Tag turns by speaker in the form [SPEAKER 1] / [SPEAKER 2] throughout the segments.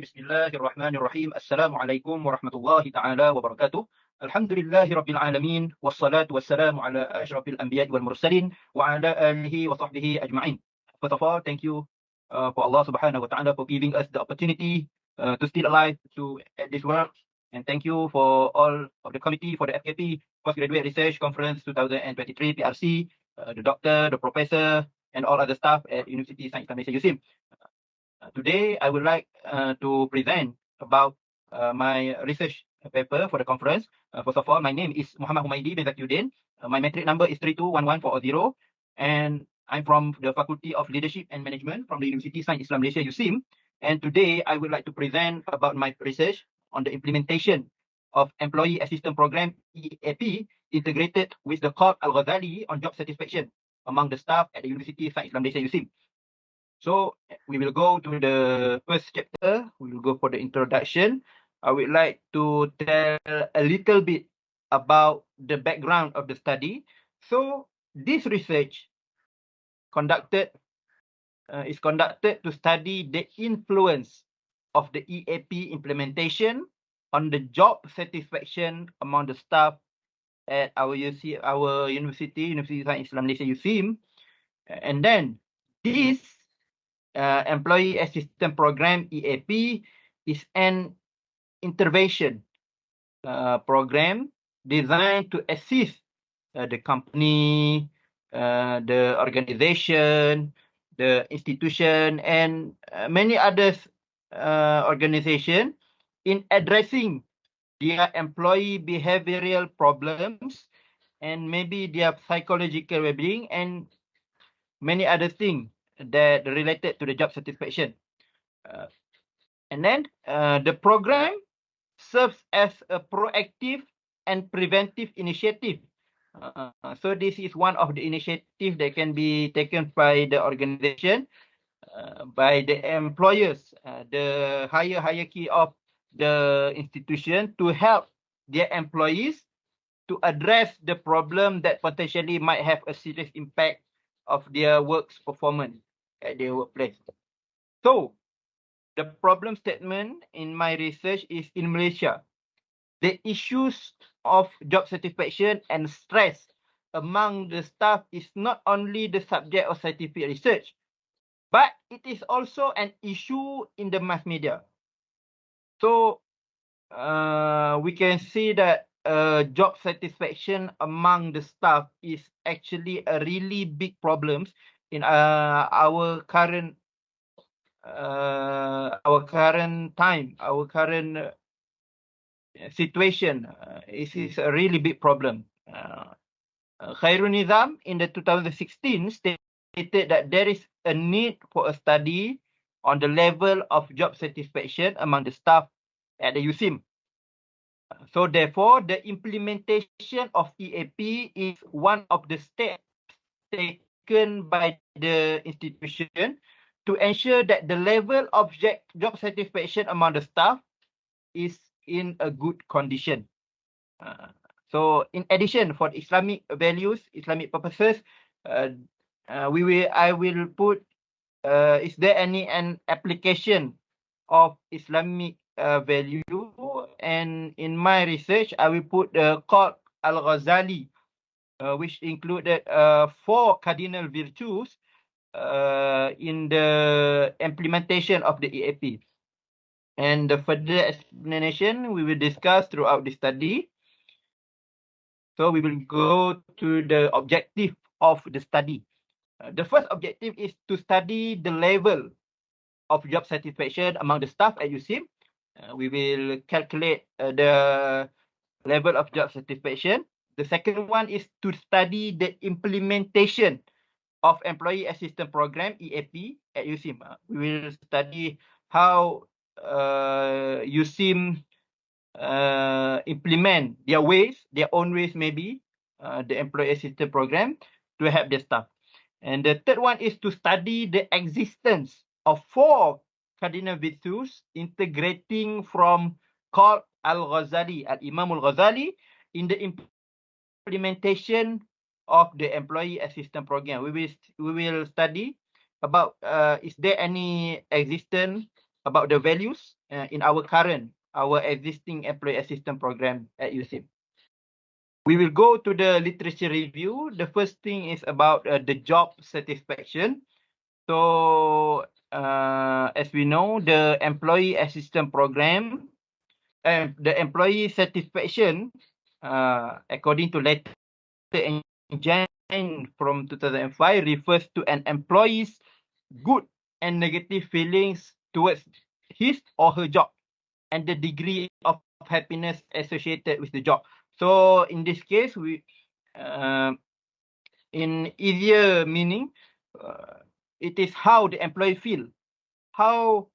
[SPEAKER 1] بسم الله الرحمن الرحيم السلام عليكم ورحمة الله تعالى وبركاته الحمد لله رب العالمين والصلاة والسلام على أشرف الأنبياء والمرسلين وعلى آله وصحبه أجمعين. First of all, thank you for Allah subhanahu wa ta'ala for giving us the opportunity to still alive to at this work. And thank you for all of the committee for the FKP Postgraduate Research Conference 2023 PRC, the doctor, the professor, and all other staff at University Science Malaysia USIM. Today, I would like to present about my research paper for the conference. First of all, my name is Muhammad Humaidi bin Zakiuddin. My metric number is 3211440, and I'm from the Faculty of Leadership and Management from the University Science Islam Malaysia USIM. And today, I would like to present about my research on the implementation of Employee Assistance Program (EAP) integrated with the Qalb Al-Ghazali on job satisfaction among the staff at the University Science Islam Malaysia USIM. So we will go to the first chapter. We will go for the introduction. I would like to tell a little bit about the background of the study. So this research is conducted to study the influence of the EAP implementation on the job satisfaction among the staff at our University Science Islam Malaysia USIM. And then this Employee Assistance Program (EAP) is an intervention program designed to assist the company, the organization, the institution, and many other organizations in addressing their employee behavioral problems and maybe their psychological well-being and many other things that related to the job satisfaction. And then the program serves as a proactive and preventive initiative. So this is one of the initiatives that can be taken by the organization, by the employers, the higher hierarchy of the institution to help their employees to address the problem that potentially might have a serious impact of their work's performance at their workplace. So, the problem statement in my research is in Malaysia, the issues of job satisfaction and stress among the staff is not only the subject of scientific research, but it is also an issue in the mass media. So, we can see that job satisfaction among the staff is actually a really big problem in our current situation. It is a really big problem. Khairul Nizam in the 2016 stated that there is a need for a study on the level of job satisfaction among the staff at the USIM. So therefore, the implementation of EAP is one of the steps taken by the institution to ensure that the level of job satisfaction among the staff is in a good condition. So in addition, for Islamic values, Islamic purposes, I will put, is there an application of Islamic value? And in my research, I will put the Qalb Al-Ghazali, which included 4 cardinal virtues in the implementation of the EAP. And the further explanation we will discuss throughout the study. So we will go to the objective of the study. The first objective is to study the level of job satisfaction among the staff at USIM. We will calculate the level of job satisfaction. The second one is to study the implementation of Employee Assistance Program (EAP) at USIM. We will study how USIM implement their own ways maybe, the Employee Assistance Program to help their staff. And the third one is to study the existence of 4 cardinal virtues integrating from Qalb Al-Ghazali, Al-Imam Al-Ghazali, in the implementation of the Employee Assistance Program. We will study about is there any existence about the values in our existing employee assistance program at USIP. We will go to the literature review. The first thing is about the job satisfaction. So, as we know, the employee assistance program and the employee satisfaction, according to letter engine from 2005, refers to an employee's good and negative feelings towards his or her job and the degree of happiness associated with the job. So in this case, in easier meaning, it is how the employee feel, how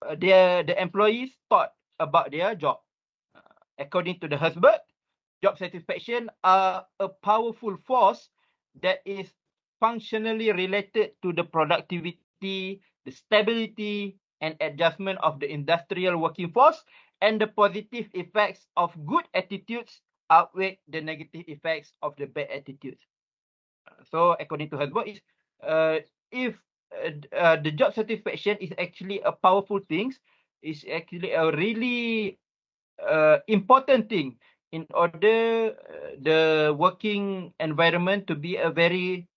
[SPEAKER 1] the employees thought about their job. According to the Herzberg, job satisfaction are a powerful force that is functionally related to the productivity, the stability, and adjustment of the industrial working force, and the positive effects of good attitudes outweigh the negative effects of the bad attitudes. So, according to Herzberg, if the job satisfaction is actually a powerful thing, is actually a really important thing in order the working environment to be a very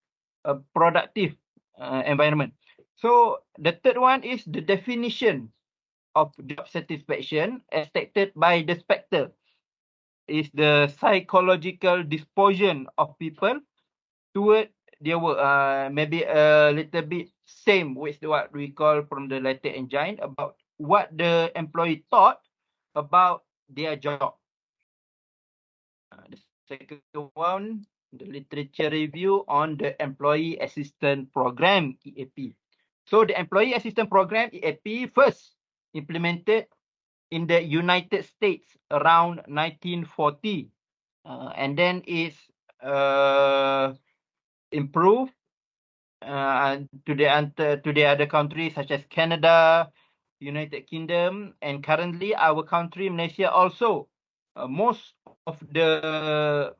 [SPEAKER 1] productive environment. So the third one is the definition of job satisfaction as stated by the Spectre is the psychological disposition of people toward their work. Maybe a little bit same with what we call from the letter engine about what the employee thought about their job. The second one, the literature review on the Employee Assistance Program, EAP. So the Employee Assistance Program, EAP, first implemented in the United States around 1940. And then it's improved to the other countries such as Canada, United Kingdom, and currently our country, Malaysia, also most of the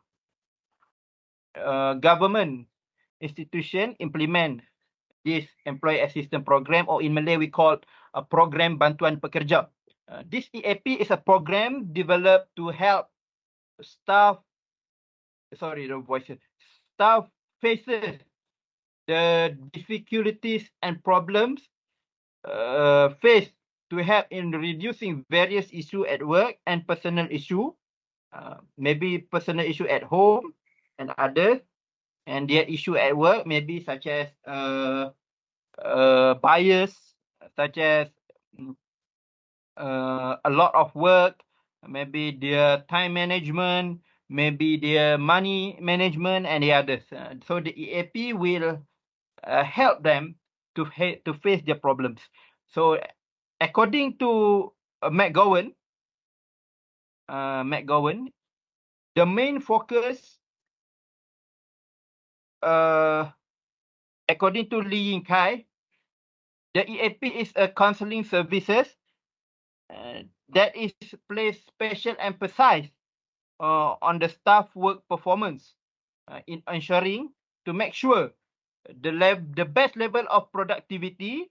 [SPEAKER 1] government institution implement this employee assistance program, or in Malay we call a program bantuan pekerja. This EAP is a program developed to help staff faces the difficulties and problems faced to help in reducing various issues at work and personal issue, maybe personal issue at home and others, and their issue at work maybe such as bias, such as a lot of work, maybe their time management, maybe their money management, and the others. So the EAP will help them to face their problems. So according to McGowan, the main focus, according to Lee Yin Kai, the EAP is a counseling services that is place special emphasis on the staff work performance in ensuring to make sure the best level of productivity,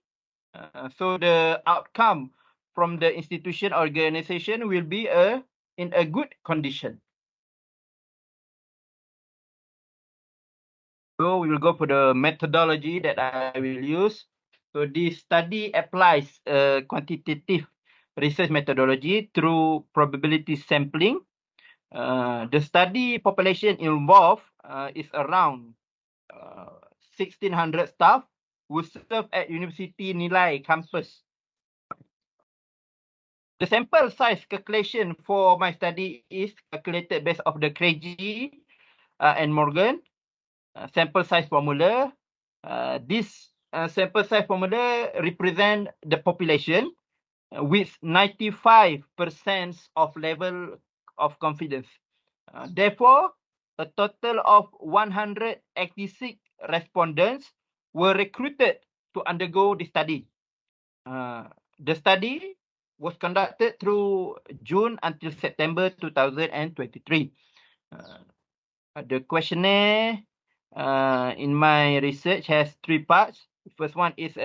[SPEAKER 1] so the outcome from the institution organization will be in a good condition. So we will go for the methodology that I will use. So this study applies quantitative research methodology through probability sampling. The study population involved is around 1,600 staff who serve at University Nilai campus. The sample size calculation for my study is calculated based off the Craigie and Morgan sample size formula. This sample size formula represent the population with 95% of level of confidence. Therefore, a total of 186 respondents were recruited to undergo the study. The study was conducted through June until September 2023. The questionnaire in my research has three parts. The first one is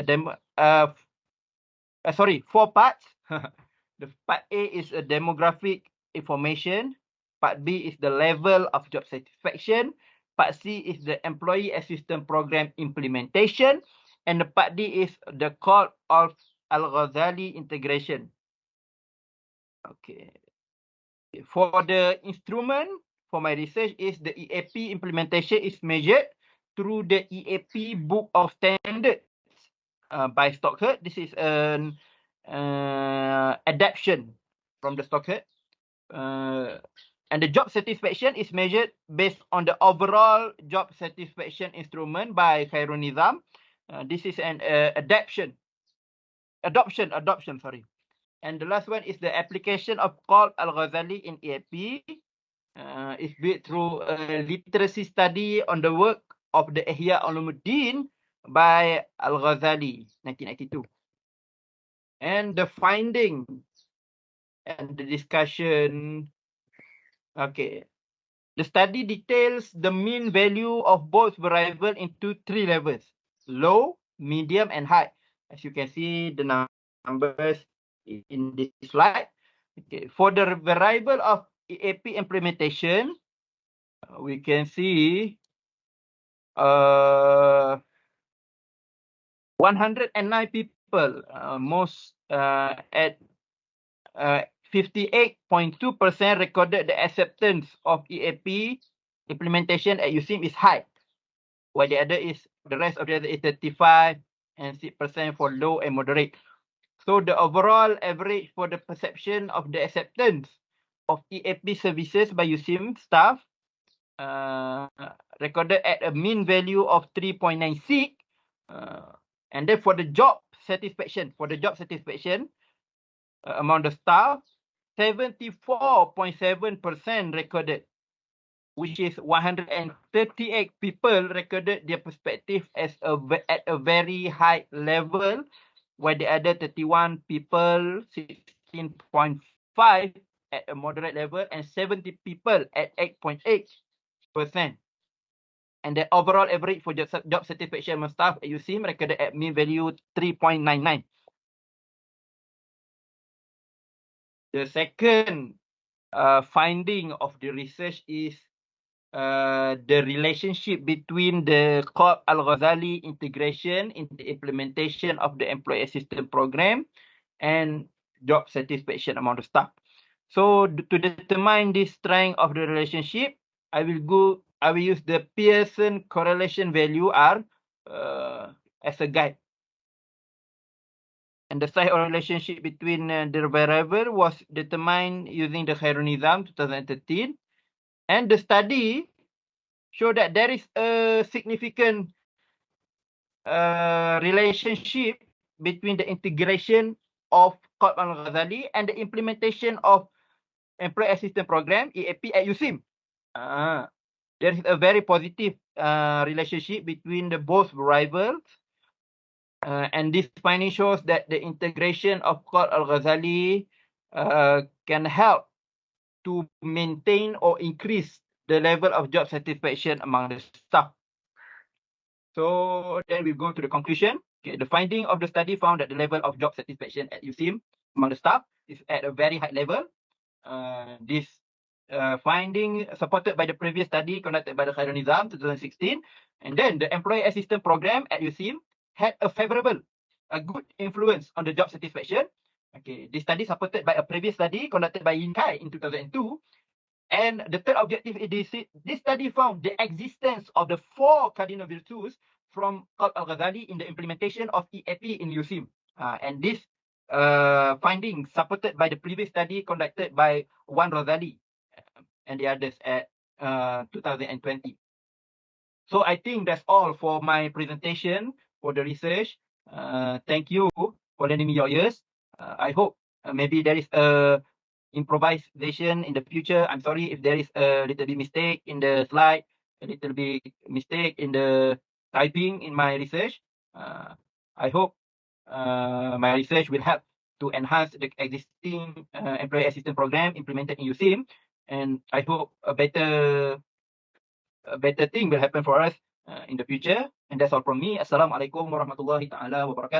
[SPEAKER 1] 4 parts. The part A is a demographic information. Part B is the level of job satisfaction. Part C is the employee assistance program implementation. And the part D is the Qalb of Al-Ghazali integration. Okay. For the instrument, for my research, is the EAP implementation is measured through the EAP Book of Standards by Stockert. This is an adaptation from the Stockert. And the job satisfaction is measured based on the overall job satisfaction instrument by Khairul Nizam. This is an adoption, sorry. And the last one is the application of Qalb Al-Ghazali in EAP. Is built through a literacy study on the work of the Ihya Ulumuddin by Al-Ghazali, 1992. And the finding and the discussion. Okay. The study details the mean value of both variables into 3 levels: low, medium, and high. As you can see the numbers in this slide. Okay. For the variable of EAP implementation, we can see 109 people, most at 58.2% recorded the acceptance of EAP implementation at USIM is high, while the rest of the other is 35 and 6% for low and moderate. So the overall average for the perception of the acceptance of EAP services by USIM staff recorded at a mean value of 3.96. And then for the job satisfaction, among the staff, 74.7% recorded, which is 138 people recorded their perspective as at a very high level, while the other 31 people, 16.5 at a moderate level, and 70 people at 8.8%. And the overall average for job satisfaction among staff at USIM recorded at mean value 3.99. The second finding of the research is the relationship between the Qalb Al-Ghazali integration in the implementation of the employee assistance program and job satisfaction among the staff. So to determine the strength of the relationship, I will use the Pearson correlation value R as a guide. And the size of relationship between the variable was determined using the Khairul Nizam 2013. And the study showed that there is a significant relationship between the integration of Qalb Al-Ghazali and the implementation of Employee Assistance Program, EAP, at USIM. There is a very positive relationship between the both variables. And this finding shows that the integration of Qalb Al-Ghazali can help to maintain or increase the level of job satisfaction among the staff. So then we go to the conclusion. Okay, the finding of the study found that the level of job satisfaction at USIM among the staff is at a very high level. This finding supported by the previous study conducted by the Khairul Nizam 2016. And then the employee assistance program at USIM had a good influence on the job satisfaction. Okay, this study supported by a previous study conducted by Yin Kai in 2002. And the third objective is this study found the existence of the 4 cardinal virtues from Qalb Al-Ghazali in the implementation of EAP in USIM. And this finding supported by the previous study conducted by Wan Razali and the others at 2020. So I think that's all for my presentation for the research. Thank you for lending me your ears. I hope maybe there is a improvisation in the future. I'm sorry if there is a little bit mistake in the slide, a little bit mistake in the typing in my research. I hope my research will help to enhance the existing employee assistance program implemented in USIM, and I hope a better thing will happen for us in the future. And that's all from me. Assalamualaikum warahmatullahi taala wabarakatuh.